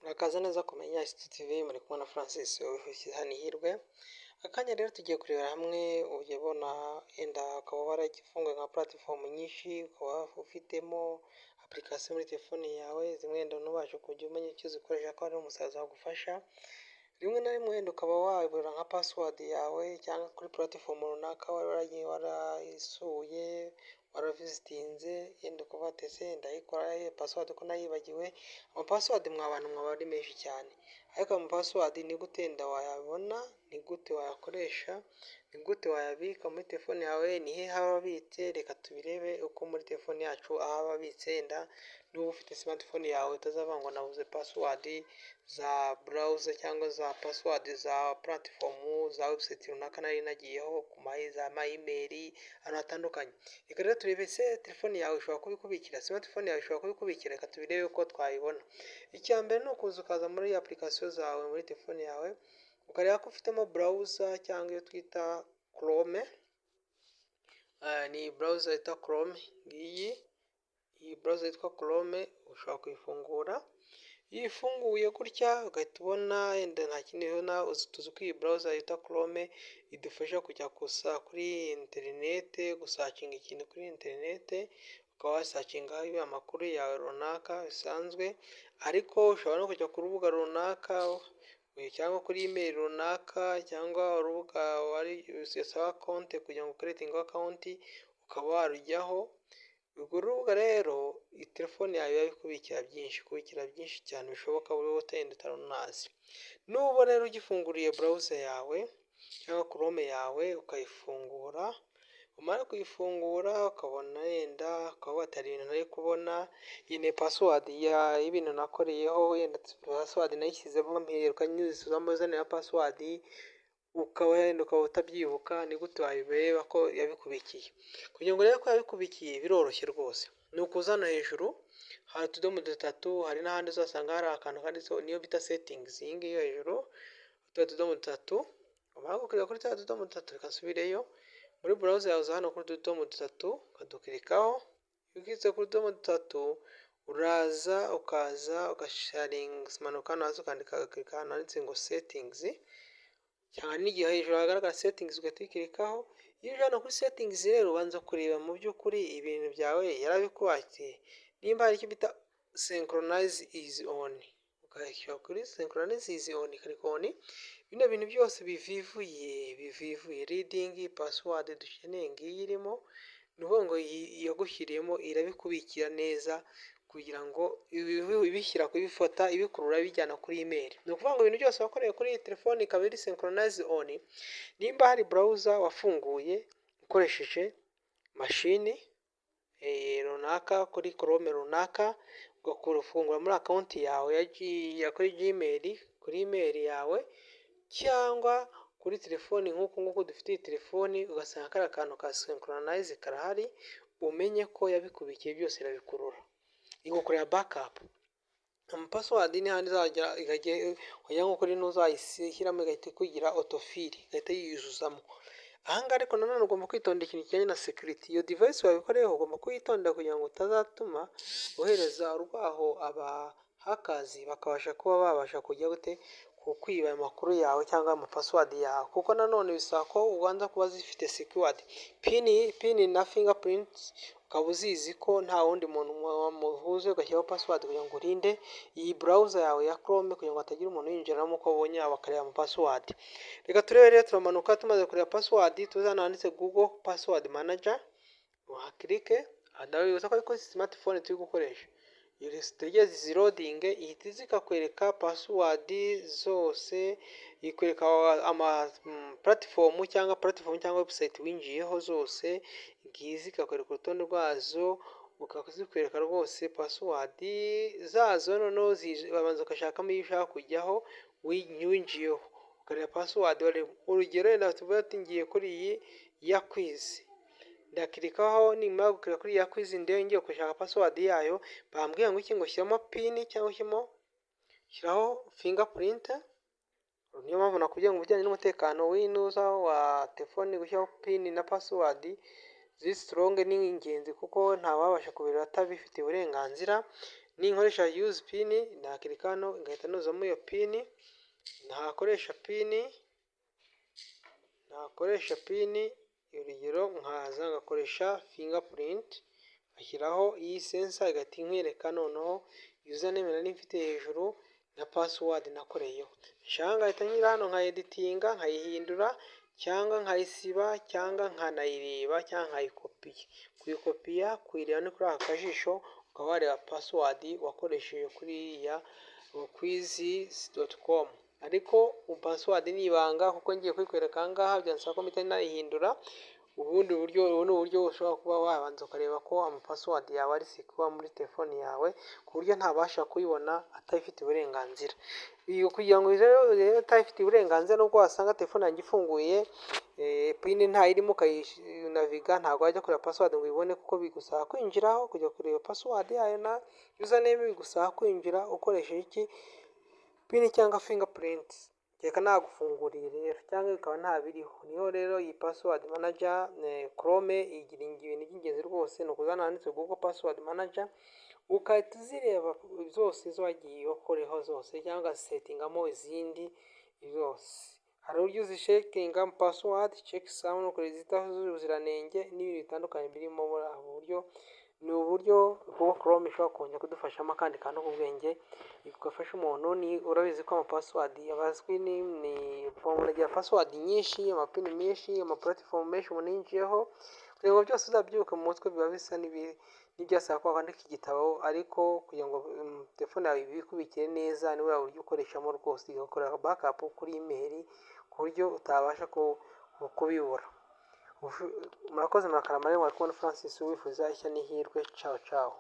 Murakaza neza kumenya STV muri kumwe na Francis Hanihirwe. Akanya rero tugiye kurebera hamwe uburyo ubona yenda ukaba waragifunguye nka platform nyinshi, ukaba ufitemo application muri telefone yawe zimwe wenda ntubashe kujya umenya icyo zikoresha ko ari umusaza wagufasha. Rimwe na rimwe wenda ukaba wabura nka password yawe cyangwa kuri platform runaka waragiye warayisuye waravisitinze yenda ukaba watese ndayikora password ko nayibagiwe. Amapassword mw'abantu mwaba ari menshi cyane, ariko amapassword ni gute wayabona, ni gute wayakoresha, ni gute wayabika muri telefone yawe, ni he haba abitse. Reka tubirebe uko muri telefone yacu ahaba abitse. Yenda niba ufite smartphone yawe utazavangwa nabuze password za browser cyangwa za password za platform za website runaka nari nagiyeho ku za email ahantu hatandukanye. Reka rero turebe se telefone yawe ishobora kubikubikira, smartphone yawe ishobora kubikubikira. Reka tubirebe uko twayibona. Icya mbere ni ukuza ukaza muri application zawe muri telefone yawe ukareba ko ufitemo browser cyangwa iyo twita Chrome. Ni browser yitwa Chrome. Iyi browser yitwa Chrome ushobora kuyifungura. Iyo ifunguye gutya ugahita ubona yenda nta kindi ubona, tuzi ko iyi browser yitwa Chrome idufasha kujya gusa kuri internet, gusacinga ikintu kuri internet, ukaba wasacingaho amakuru yawe runaka bisanzwe. Ariko ushobora no kujya ku rubuga runaka cyangwa kuri email runaka cyangwa urubuga wasaba konti kugira ngo creating account ukaba warujyaho. Urwo rubuga rero iyi telefone yawe yabikubikira byinshi cyane bishoboka buri wotenda utarunazi. Nuba rero ugifunguriye browser yawe cyangwa Chrome yawe ukayifungura, umara kuyifungura ukabona yenda ukaba watari ibintu nari kubona, iyi ni password y'ibintu nakoreyeho, yenda password nayishyizemo mperuka nyuzuzamo zana password ukaba utabyibuka. Ni gute wabireba ko yabikubikiye? Kugira ngo rero ko yabikubikiye biroroshye rwose, ni ukuzana hejuru hari utudomo dutatu, hari n'ahandi uzasanga hari akantu kanditseho niyo bita settings. Iyi ngiyi hejuru utudomo dutatu, umara gukurira kuri twa tudomo dutatu bikasubireyo muri browser yawe. Hano kuri utudomo dutatu ukadukirikaho. Iyo ukitse kuri utudomo dutatu uraza ukaza ugasharinga manuka hano hasi ukandika ahantu handitse ngo settings, cyangwa n'igihe hejuru hagaragara settings ugatikirikaho. Iyo uje hano kuri settings rero ubanza kureba mu by'ukuri ibintu byawe yarabikubakiye. Nimba hari icyo bita synchronize is on, ugashyira kuri synchronize is on click on. Bino bintu byose bivivuye reading password dukeneye ngiyi irimo, ni ukuvuga ngo yagushyiriyemo irabikubikira neza kugira ngo ibishyira kubifata ibikurura bijyana kuri email. Ni ukuvuga ngo ibintu byose wakoreye kuri iyi telefone ikaba iri synchronize on. Nimba hari browser wafunguye ukoresheje mashini runaka kuri Chrome runaka, ugafungura muri account yawe ya kuri Gmail, kuri email yawe, cyangwa kuri telefoni nk'uko dufite iyi telefoni ugasanga kari akantu ka synchronize karahari, umenye ko yabikubikiye byose irabikurura igukorera backup. Password ni handi zajya wajya nko kuri ntuzayishyiramo igahita kugira autofill igahita yiyuzuzamo. Ahangaha ariko nanone ugomba kwitondera ikintu kijyanye na security. Iyo device wabikoreyeho ugomba kuyitondera kugira ngo utazatuma ohereza urwaho hackers bakabasha kuba babasha kujya gute kukwiba amakuru yawe cyangwa amapassword yawe, kuko nanone bisaba ko ubanza kuba zifite secured pin na fingerprints, ukaba uzizi ko nta wundi muntu muhuze ugashyiraho password kugira ngo urinde iyi browser yawe ya Chrome kugira ngo hatagira umuntu yinjiramo uko abonye bakareba ama password. Reka turebe rero turamanuka, tumaze kureba password tuzana handitse Google Password Manager, uhakirike. Ndabibutsa ko ariko smartphone turi gukoresha iyo stegeze zirloading ihita zikakwereka password zose, ikwereka ama platform cyangwa website winjiyeho zose, ngizi ikakwereka urutonde rwazo, ukazikwereka rwose password zazo. Noneho babanza ukashakamo iyo ushaka kujyaho winjiyeho ukareba password. Urugero wenda tuvuge ati ngiye kuri iyi ya quiz, ndakirikaho. Nimara gukira kuri ya quiz ngiye gushaka password yayo, bambwiye ngo iki ngo shyiramo pin cyangwa shyiraho fingerprint. Niyo mpamvu nakubwiye ngo ubujyanye n'umutekano w'inuza wa telefone gushyiraho pin na password ziri strong ni ingenzi, kuko nta wabasha kubireba atabifitiye uburenganzira. ninkoresha use pin nakirika hano ngahita nuzamo iyo pin, nakoresha pin urugero nkaza ngakoresha fingerprint ashyiraho iyi sensor igahita inkwereka noneho username nari mfite hejuru na password nakoreyeho. Nshaka ngahita nyira hano nka editinga nkayihindura cyangwa nkayisiba cyangwa nkanayireba cyangwa nkayikopiya. Kuyikopiya kuyireba ni kuri aka kajisho ukaba wareba password wakoresheje kuriya quiz.com, ariko password ni ibanga kuko ngiye kuyikwereka aha ngaha byansaba ko mpita nayihindura. Ubu ni uburyo ushobora kuba wabanza ukareba ko amapassword yawe ari secure muri telefone yawe ku buryo ntabasha kuyibona atabifitiye uburenganzira. Iyo kugira ngo rero utabifitiye uburenganzira nubwo wasanga telefone yanjye ifunguye pin ntayirimo ukayinaviga ntabwo wajya kureba password ngo uyibone kuko bigusaba kwinjiraho kujya kureba password yayo na username, bigusaba kwinjira ukoresheje iki pin cyangwa fingerprint. Reka nagufunguriye rero cyangwa bikaba ntabiriho. Niho rero iyi password manager Chrome igira ibintu by'ingenzi rwose, ni ukuzana handitse Google password manager ukahita uzireba zose zo wagiye ukoreho zose cyangwa settingamo izindi zose. Hari uburyo uzishetinga password, check sound, ukoresha ubuziranenge n'ibintu bitandukanye birimo muri ubu buryo. Ni uburyo Google Chrome ishobora kongera kudufashamo akandi kantu k'ubwenge bigafasha umuntu. Ni urabizi ko amapassword yabazwi ni formula ya password nyinshi, amapin menshi, amaplatform menshi umuntu yinjiyeho, kugira ngo byose uzabyuka mu mutwe biba bisa n'ibyasaba ko wandika igitabo, ariko kugira ngo telefone yawe ibikubikire neza ni buriya buryo ukoreshamo rwose, ugakorera backup kuri email ku buryo utabasha kubibura. Murakoze murakarama rero, mwari kumwe na Francis wifuza ishya n'ihirwe. Ciao ciao.